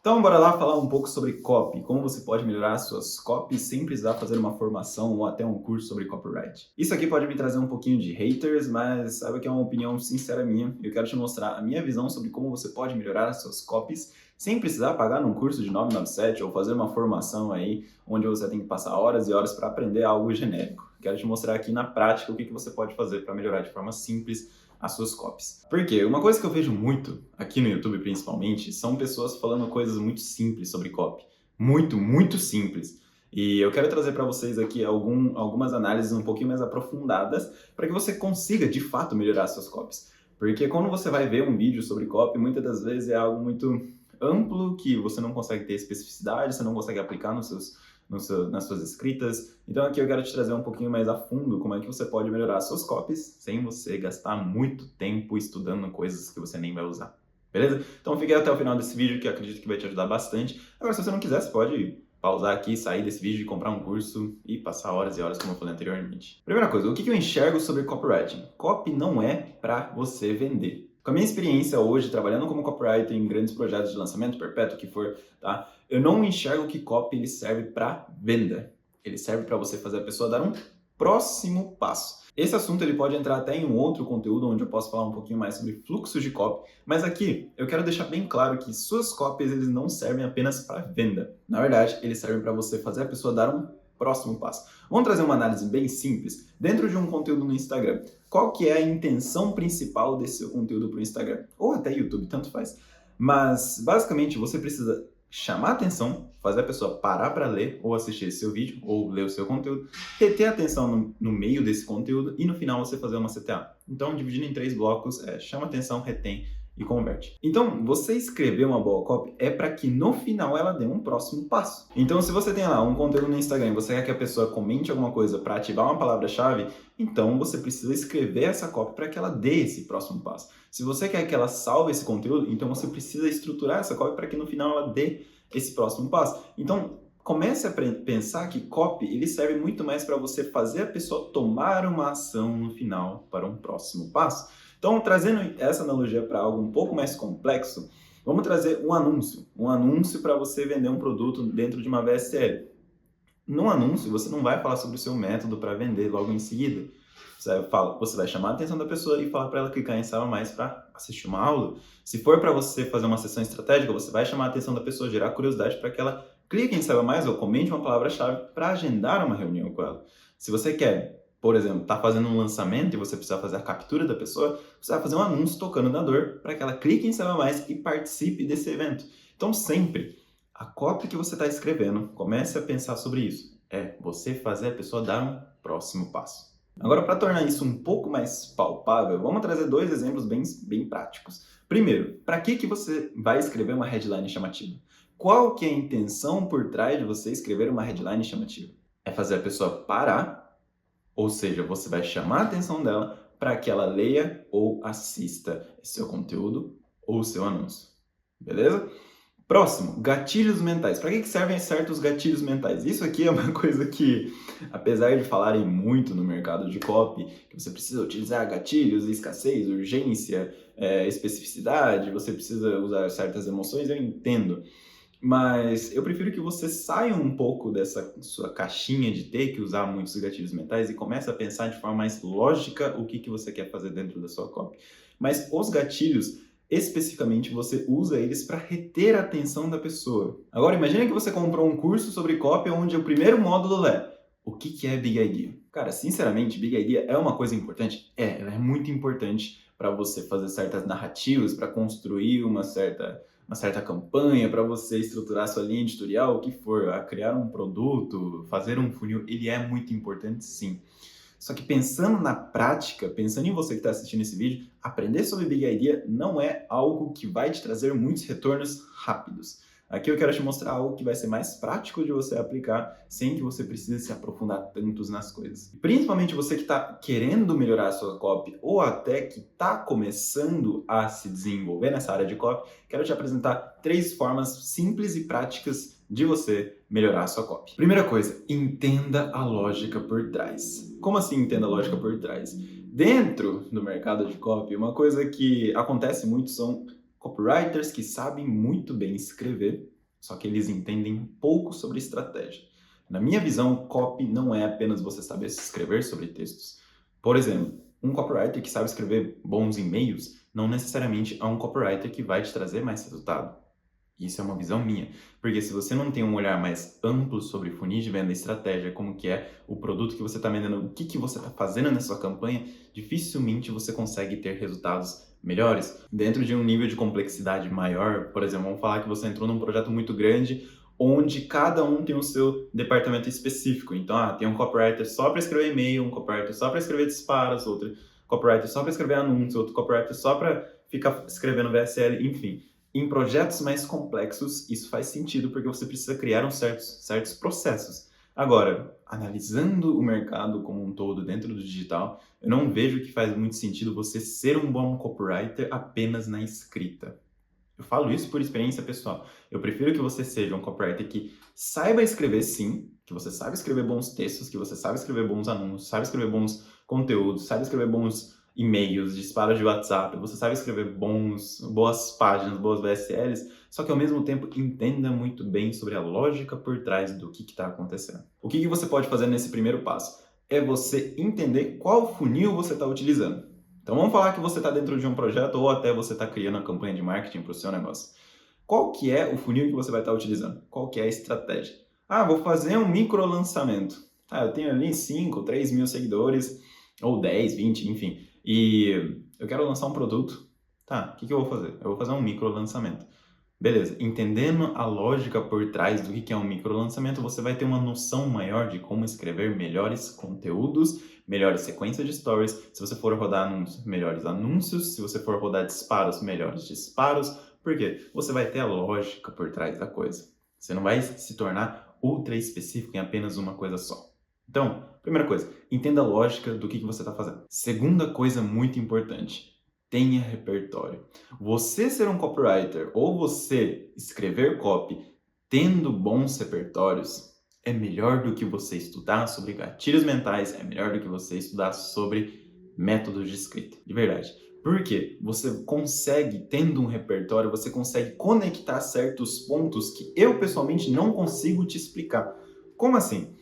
Então, bora lá falar um pouco sobre copy, como você pode melhorar suas copies sem precisar fazer uma formação ou até um curso sobre copyright. Isso aqui pode me trazer um pouquinho de haters, mas saiba que é uma opinião sincera minha. Eu quero te mostrar a minha visão sobre como você pode melhorar as suas copies sem precisar pagar num curso de 997 ou fazer uma formação aí onde você tem que passar horas e horas para aprender algo genérico. Quero te mostrar aqui na prática o que você pode fazer para melhorar de forma simples as suas copies. Porque uma coisa que eu vejo muito, aqui no YouTube principalmente, são pessoas falando coisas muito simples sobre copy. Muito simples. E eu quero trazer para vocês aqui algumas análises um pouquinho mais aprofundadas para que você consiga, de fato, melhorar suas copies. Porque quando você vai ver um vídeo sobre copy, muitas das vezes é algo muito amplo, que você não consegue ter especificidade, você não consegue aplicar nas suas escritas. Então aqui eu quero te trazer um pouquinho mais a fundo como é que você pode melhorar suas copies sem você gastar muito tempo estudando coisas que você nem vai usar. Beleza? Então fique até o final desse vídeo que eu acredito que vai te ajudar bastante. Agora, se você não quiser, você pode pausar aqui, sair desse vídeo e comprar um curso e passar horas e horas, como eu falei anteriormente. Primeira coisa, o que eu enxergo sobre copywriting? Copy não é para você vender. Com a minha experiência hoje, trabalhando como copywriter em grandes projetos de lançamento perpétuo, que for, tá? Eu não enxergo que copy ele serve para venda. Ele serve para você fazer a pessoa dar um próximo passo. Esse assunto ele pode entrar até em um outro conteúdo onde eu posso falar um pouquinho mais sobre fluxo de copy, mas aqui eu quero deixar bem claro que suas copies eles não servem apenas para venda. Na verdade, eles servem para você fazer a pessoa dar um próximo passo. Vamos trazer uma análise bem simples. Dentro de um conteúdo no Instagram, qual que é a intenção principal desse seu conteúdo para o Instagram? Ou até YouTube, tanto faz. Mas, basicamente, você precisa chamar a atenção, fazer a pessoa parar para ler ou assistir esse seu vídeo, ou ler o seu conteúdo, reter a atenção no meio desse conteúdo e no final você fazer uma CTA. Então, dividindo em 3 blocos, chama atenção, retém e converte. Então, você escrever uma boa copy é para que no final ela dê um próximo passo. Então, se você tem lá um conteúdo no Instagram e você quer que a pessoa comente alguma coisa para ativar uma palavra-chave, então você precisa escrever essa copy para que ela dê esse próximo passo. Se você quer que ela salve esse conteúdo, então você precisa estruturar essa copy para que no final ela dê esse próximo passo. Então, comece a pensar que copy ele serve muito mais para você fazer a pessoa tomar uma ação no final para um próximo passo. Então, trazendo essa analogia para algo um pouco mais complexo, vamos trazer um anúncio. Um anúncio para você vender um produto dentro de uma VSL. No anúncio, você não vai falar sobre o seu método para vender logo em seguida. Você vai chamar a atenção da pessoa e falar para ela clicar em Saiba Mais para assistir uma aula. Se for para você fazer uma sessão estratégica, você vai chamar a atenção da pessoa, gerar curiosidade para que ela clique em Saiba Mais ou comente uma palavra-chave para agendar uma reunião com ela. Se você quer, por exemplo, tá fazendo um lançamento e você precisa fazer a captura da pessoa, você vai fazer um anúncio tocando na dor para que ela clique em Saiba Mais e participe desse evento. Então, sempre, a copy que você está escrevendo, comece a pensar sobre isso. É você fazer a pessoa dar um próximo passo. Agora, para tornar isso um pouco mais palpável, vamos trazer 2 exemplos bem práticos. Primeiro, para que você vai escrever uma headline chamativa? Qual que é a intenção por trás de você escrever uma headline chamativa? É fazer a pessoa parar, ou seja, você vai chamar a atenção dela para que ela leia ou assista seu conteúdo ou seu anúncio. Beleza? Próximo, gatilhos mentais. Para que servem certos gatilhos mentais? Isso aqui é uma coisa que, apesar de falarem muito no mercado de copy, que você precisa utilizar gatilhos, escassez, urgência, especificidade, você precisa usar certas emoções, eu entendo. Mas eu prefiro que você saia um pouco dessa sua caixinha de ter que usar muitos gatilhos mentais e comece a pensar de forma mais lógica o que você quer fazer dentro da sua copy. Mas os gatilhos, especificamente, você usa eles para reter a atenção da pessoa. Agora, imagine que você comprou um curso sobre copy onde o primeiro módulo é o que é Big Idea? Cara, sinceramente, Big Idea é uma coisa importante? Ela é muito importante para você fazer certas narrativas, para construir uma certa campanha, para você estruturar sua linha editorial, o que for, a criar um produto, fazer um funil, ele é muito importante sim. Só que pensando na prática, pensando em você que está assistindo esse vídeo, aprender sobre Big Idea não é algo que vai te trazer muitos retornos rápidos. Aqui eu quero te mostrar algo que vai ser mais prático de você aplicar sem que você precise se aprofundar tantos nas coisas. Principalmente você que está querendo melhorar a sua copy ou até que está começando a se desenvolver nessa área de copy, quero te apresentar 3 formas simples e práticas de você melhorar a sua copy. Primeira coisa, entenda a lógica por trás. Como assim entenda a lógica por trás? Dentro do mercado de copy, uma coisa que acontece muito são copywriters que sabem muito bem escrever, só que eles entendem pouco sobre estratégia. Na minha visão, copy não é apenas você saber escrever sobre textos. Por exemplo, um copywriter que sabe escrever bons e-mails não necessariamente é um copywriter que vai te trazer mais resultado. Isso é uma visão minha, porque se você não tem um olhar mais amplo sobre funil de venda, estratégia, como que é o produto que você está vendendo, o que você está fazendo na sua campanha, dificilmente você consegue ter resultados melhores. Dentro de um nível de complexidade maior, por exemplo, vamos falar que você entrou num projeto muito grande, onde cada um tem o seu departamento específico. Então, tem um copywriter só para escrever e-mail, um copywriter só para escrever disparos, outro copywriter só para escrever anúncios, outro copywriter só para ficar escrevendo VSL, enfim. Em projetos mais complexos, isso faz sentido porque você precisa criar certos processos. Agora, analisando o mercado como um todo dentro do digital, eu não vejo que faz muito sentido você ser um bom copywriter apenas na escrita. Eu falo isso por experiência pessoal. Eu prefiro que você seja um copywriter que saiba escrever sim, que você sabe escrever bons textos, que você sabe escrever bons anúncios, sabe escrever bons conteúdos, sabe escrever bons e-mails, disparos de WhatsApp, você sabe escrever boas páginas, boas VSLs, só que ao mesmo tempo entenda muito bem sobre a lógica por trás do que está acontecendo. O que você pode fazer nesse primeiro passo? É você entender qual funil você está utilizando. Então vamos falar que você está dentro de um projeto ou até você está criando uma campanha de marketing para o seu negócio. Qual que é o funil que você vai estar utilizando? Qual que é a estratégia? Vou fazer um micro lançamento. Eu tenho ali 5, 3 mil seguidores, ou 10, 20, enfim, e eu quero lançar um produto. O que eu vou fazer? Eu vou fazer um micro lançamento. Beleza, entendendo a lógica por trás do que é um micro lançamento, você vai ter uma noção maior de como escrever melhores conteúdos, melhores sequências de stories, se você for rodar anúncios, melhores anúncios, se você for rodar disparos, melhores disparos, porque você vai ter a lógica por trás da coisa. Você não vai se tornar ultra específico em apenas uma coisa só. Então, primeira coisa, entenda a lógica do que você está fazendo. Segunda coisa muito importante, tenha repertório. Você ser um copywriter ou você escrever copy tendo bons repertórios é melhor do que você estudar sobre gatilhos mentais, é melhor do que você estudar sobre métodos de escrita, de verdade. Porque você consegue, tendo um repertório, você consegue conectar certos pontos que eu pessoalmente não consigo te explicar. Como assim?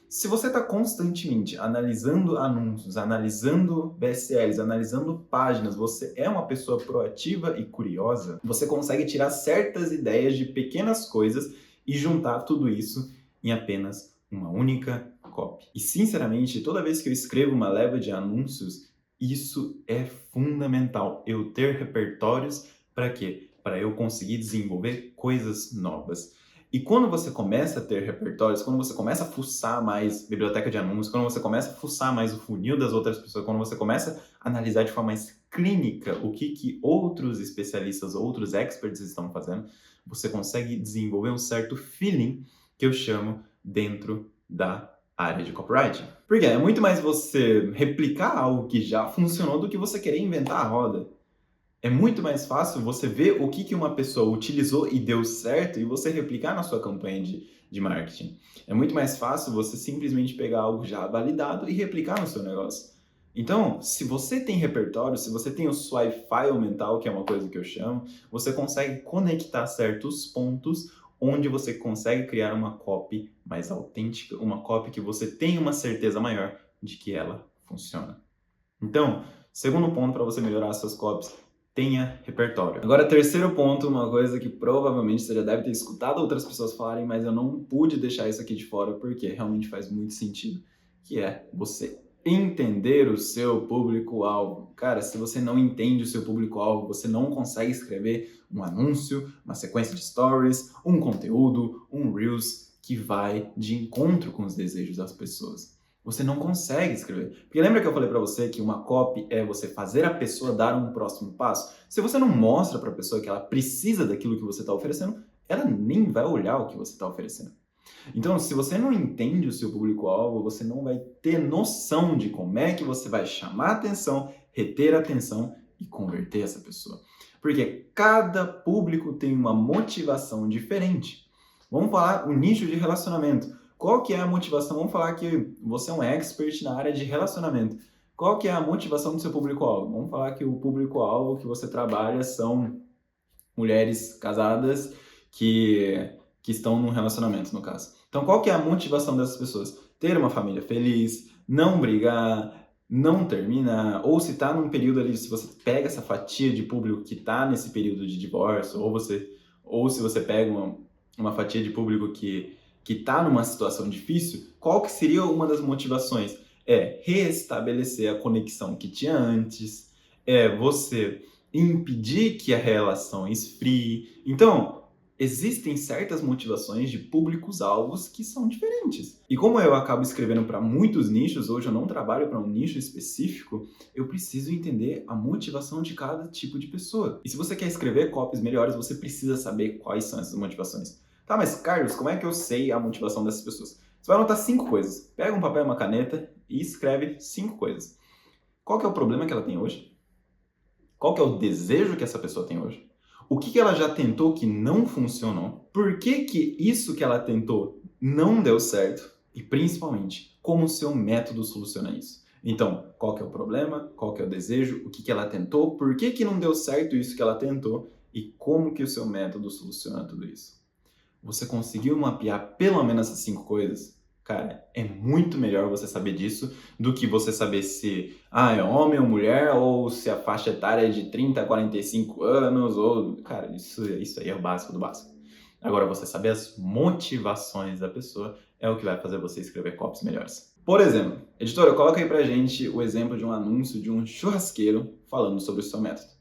Se você está constantemente analisando anúncios, analisando BSLs, analisando páginas, você é uma pessoa proativa e curiosa, você consegue tirar certas ideias de pequenas coisas e juntar tudo isso em apenas uma única copy. E sinceramente, toda vez que eu escrevo uma leva de anúncios, isso é fundamental. Eu ter repertórios para quê? Para eu conseguir desenvolver coisas novas. E quando você começa a ter repertórios, quando você começa a fuçar mais biblioteca de anúncios, quando você começa a fuçar mais o funil das outras pessoas, quando você começa a analisar de forma mais clínica o que outros especialistas, outros experts estão fazendo, você consegue desenvolver um certo feeling que eu chamo dentro da área de copywriting. Porque é muito mais você replicar algo que já funcionou do que você querer inventar a roda. É muito mais fácil você ver o que uma pessoa utilizou e deu certo e você replicar na sua campanha de marketing. É muito mais fácil você simplesmente pegar algo já validado e replicar no seu negócio. Então, se você tem repertório, se você tem o swipe file mental, que é uma coisa que eu chamo, você consegue conectar certos pontos onde você consegue criar uma copy mais autêntica, uma copy que você tem uma certeza maior de que ela funciona. Então, segundo ponto para você melhorar as suas copies, tenha repertório. Agora, terceiro ponto, uma coisa que provavelmente você já deve ter escutado outras pessoas falarem, mas eu não pude deixar isso aqui de fora porque realmente faz muito sentido, que é você entender o seu público-alvo. Cara, se você não entende o seu público-alvo, você não consegue escrever um anúncio, uma sequência de stories, um conteúdo, um Reels que vai de encontro com os desejos das pessoas. Você não consegue escrever. Porque lembra que eu falei para você que uma copy é você fazer a pessoa dar um próximo passo? Se você não mostra para a pessoa que ela precisa daquilo que você está oferecendo, ela nem vai olhar o que você está oferecendo. Então, se você não entende o seu público-alvo, você não vai ter noção de como é que você vai chamar a atenção, reter a atenção e converter essa pessoa. Porque cada público tem uma motivação diferente. Vamos falar o nicho de relacionamento. Qual que é a motivação? Vamos falar que você é um expert na área de relacionamento. Qual que é a motivação do seu público-alvo? Vamos falar que o público-alvo que você trabalha são mulheres casadas que que estão num relacionamento, no caso. Então, qual que é a motivação dessas pessoas? Ter uma família feliz, não brigar, não terminar, ou se tá num período ali, se você pega essa fatia de público que tá nesse período de divórcio, ou se você pega uma fatia de público que tá numa situação difícil, qual que seria uma das motivações? É restabelecer a conexão que tinha antes, é você impedir que a relação esfrie. Então, existem certas motivações de públicos-alvos que são diferentes. E como eu acabo escrevendo para muitos nichos, hoje eu não trabalho para um nicho específico, eu preciso entender a motivação de cada tipo de pessoa. E se você quer escrever copies melhores, você precisa saber quais são essas motivações. Tá, mas Carlos, como é que eu sei a motivação dessas pessoas? Você vai anotar 5 coisas. Pega um papel e uma caneta e escreve 5 coisas. Qual que é o problema que ela tem hoje? Qual que é o desejo que essa pessoa tem hoje? O que ela já tentou que não funcionou? Por que isso que ela tentou não deu certo? E principalmente, como o seu método soluciona isso? Então, qual que é o problema? Qual que é o desejo? O que ela tentou? Por que não deu certo isso que ela tentou? E como que o seu método soluciona tudo isso? Você conseguiu mapear pelo menos essas 5 coisas? Cara, é muito melhor você saber disso do que você saber se é homem ou mulher, ou se a faixa etária é de 30 a 45 anos, ou... Cara, isso aí é o básico do básico. Agora, você saber as motivações da pessoa é o que vai fazer você escrever copies melhores. Por exemplo, editora, coloca aí pra gente o exemplo de um anúncio de um churrasqueiro falando sobre o seu método.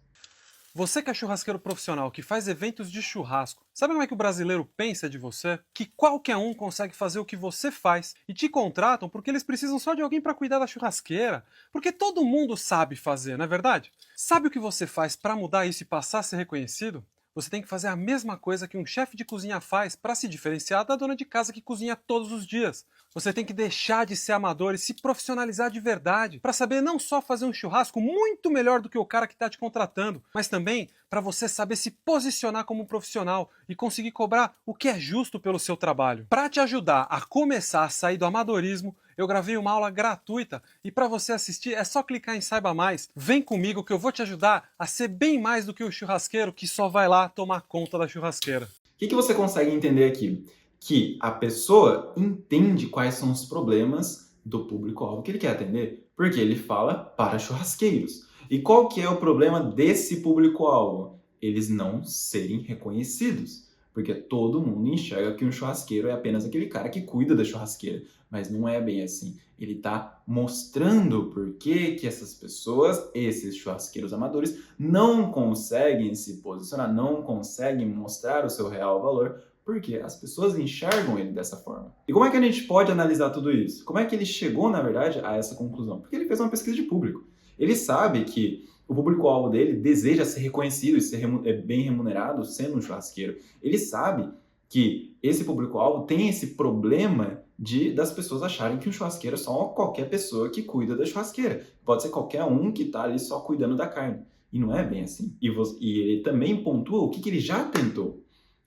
Você que é churrasqueiro profissional, que faz eventos de churrasco, sabe como é que o brasileiro pensa de você? Que qualquer um consegue fazer o que você faz e te contratam porque eles precisam só de alguém para cuidar da churrasqueira. Porque todo mundo sabe fazer, não é verdade? Sabe o que você faz para mudar isso e passar a ser reconhecido? Você tem que fazer a mesma coisa que um chefe de cozinha faz para se diferenciar da dona de casa que cozinha todos os dias. Você tem que deixar de ser amador e se profissionalizar de verdade para saber não só fazer um churrasco muito melhor do que o cara que está te contratando, mas também para você saber se posicionar como um profissional e conseguir cobrar o que é justo pelo seu trabalho. Para te ajudar a começar a sair do amadorismo, eu gravei uma aula gratuita e para você assistir é só clicar em Saiba Mais. Vem comigo que eu vou te ajudar a ser bem mais do que o churrasqueiro que só vai lá tomar conta da churrasqueira. O que você consegue entender aqui? Que a pessoa entende quais são os problemas do público-alvo que ele quer atender, porque ele fala para churrasqueiros. E qual que é o problema desse público-alvo? Eles não serem reconhecidos, porque todo mundo enxerga que um churrasqueiro é apenas aquele cara que cuida da churrasqueira, mas não é bem assim. Ele está mostrando por que essas pessoas, esses churrasqueiros amadores, não conseguem se posicionar, não conseguem mostrar o seu real valor, porque as pessoas enxergam ele dessa forma. E como é que a gente pode analisar tudo isso? Como é que ele chegou, na verdade, a essa conclusão? Porque ele fez uma pesquisa de público. Ele sabe que o público-alvo dele deseja ser reconhecido e ser bem remunerado sendo um churrasqueiro. Ele sabe que esse público-alvo tem esse problema das pessoas acharem que um churrasqueiro é só qualquer pessoa que cuida da churrasqueira. Pode ser qualquer um que está ali só cuidando da carne. E não é bem assim. E ele também pontua o que ele já tentou.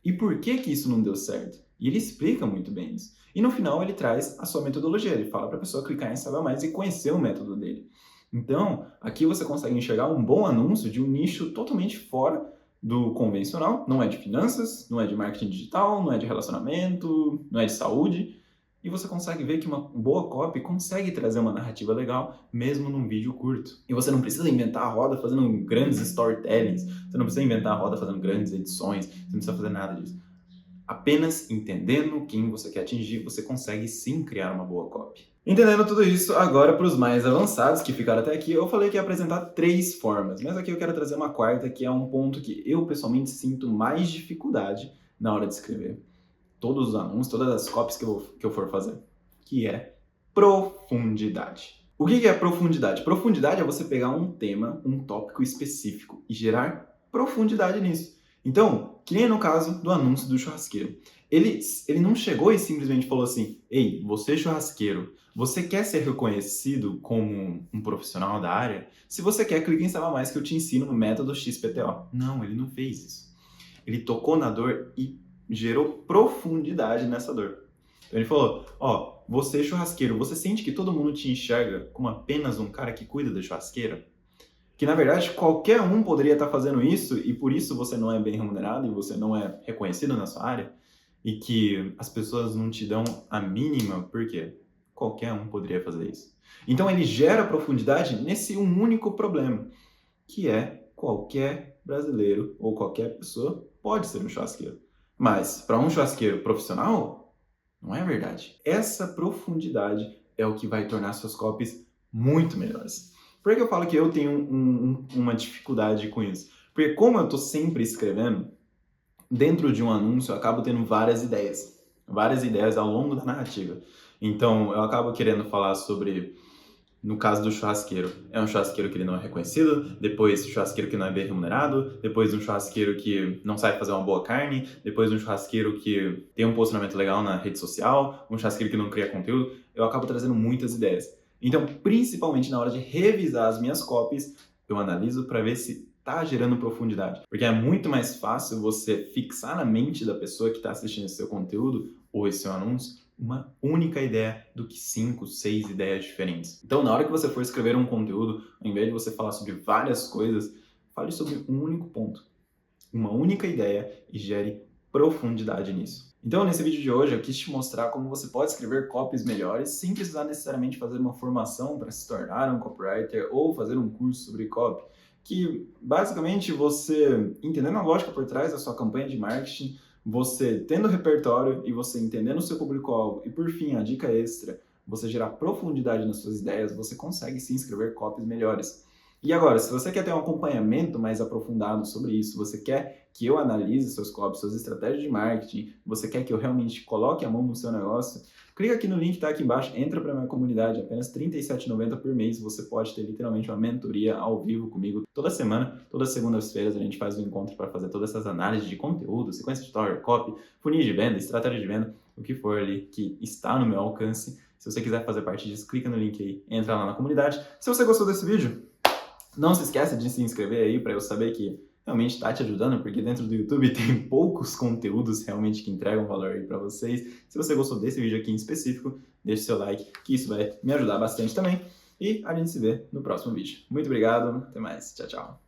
E por que isso não deu certo? E ele explica muito bem isso. E no final ele traz a sua metodologia. Ele fala para a pessoa clicar em Saiba Mais e conhecer o método dele. Então, aqui você consegue enxergar um bom anúncio de um nicho totalmente fora do convencional. Não é de finanças, não é de marketing digital, não é de relacionamento, não é de saúde. E você consegue ver que uma boa copy consegue trazer uma narrativa legal, mesmo num vídeo curto. E você não precisa inventar a roda fazendo grandes storytellings, você não precisa inventar a roda fazendo grandes edições, você não precisa fazer nada disso. Apenas entendendo quem você quer atingir, você consegue sim criar uma boa copy. Entendendo tudo isso, agora para os mais avançados que ficaram até aqui, eu falei que ia apresentar 3 formas, mas aqui eu quero trazer uma quarta, que é um ponto que eu pessoalmente sinto mais dificuldade na hora de escrever todos os anúncios, todas as copies que eu for fazer, que é profundidade. O que é profundidade? Profundidade é você pegar um tema, um tópico específico e gerar profundidade nisso. Então, que nem no caso do anúncio do churrasqueiro. Ele não chegou e simplesmente falou assim: ei, você churrasqueiro, você quer ser reconhecido como um profissional da área? Se você quer, clique em Saiba Mais que eu te ensino no método XPTO. Não, ele não fez isso. Ele tocou na dor e gerou profundidade nessa dor. Então ele falou, você churrasqueiro, você sente que todo mundo te enxerga como apenas um cara que cuida da churrasqueira? Que na verdade qualquer um poderia estar fazendo isso e por isso você não é bem remunerado e você não é reconhecido na sua área? e que as pessoas não te dão a mínima, por quê? Qualquer um poderia fazer isso. Então ele gera profundidade nesse um único problema, que é qualquer brasileiro ou qualquer pessoa pode ser um churrasqueiro. Mas para um churrasqueiro profissional, não é verdade. Essa profundidade é o que vai tornar suas copies muito melhores. Por que eu falo que eu tenho uma dificuldade com isso? Porque como eu estou sempre escrevendo, dentro de um anúncio eu acabo tendo várias ideias ao longo da narrativa. Então eu acabo querendo falar sobre, no caso do churrasqueiro, é um churrasqueiro que ele não é reconhecido, depois um churrasqueiro que não é bem remunerado, depois um churrasqueiro que não sabe fazer uma boa carne, depois um churrasqueiro que tem um posicionamento legal na rede social, um churrasqueiro que não cria conteúdo. Eu acabo trazendo muitas ideias. Então, principalmente na hora de revisar as minhas copies, eu analiso para ver se está gerando profundidade. Porque é muito mais fácil você fixar na mente da pessoa que está assistindo esse seu conteúdo ou esse seu anúncio uma única ideia do que 5, 6 ideias diferentes. Então, na hora que você for escrever um conteúdo, ao invés de você falar sobre várias coisas, fale sobre um único ponto, uma única ideia e gere profundidade nisso. Então, nesse vídeo de hoje, eu quis te mostrar como você pode escrever copies melhores sem precisar necessariamente fazer uma formação para se tornar um copywriter ou fazer um curso sobre copy, que basicamente você, entendendo a lógica por trás da sua campanha de marketing, você tendo repertório e você entendendo o seu público-alvo e, por fim, a dica extra, você gerar profundidade nas suas ideias, você consegue sim escrever copies melhores. E agora, se você quer ter um acompanhamento mais aprofundado sobre isso, você quer que eu analise seus copies, suas estratégias de marketing, você quer que eu realmente coloque a mão no seu negócio, clica aqui no link que está aqui embaixo, entra para a minha comunidade, apenas R$ 37,90 por mês, você pode ter literalmente uma mentoria ao vivo comigo toda semana, todas as segundas-feiras a gente faz um encontro para fazer todas essas análises de conteúdo, sequência de story, copy, funil de venda, estratégia de venda, o que for ali que está no meu alcance. Se você quiser fazer parte disso, clica no link aí, entra lá na comunidade. Se você gostou desse vídeo, não se esqueça de se inscrever aí para eu saber que realmente está te ajudando, porque dentro do YouTube tem poucos conteúdos realmente que entregam valor aí para vocês. Se você gostou desse vídeo aqui em específico, deixe seu like, que isso vai me ajudar bastante também. E a gente se vê no próximo vídeo. Muito obrigado, até mais, tchau, tchau.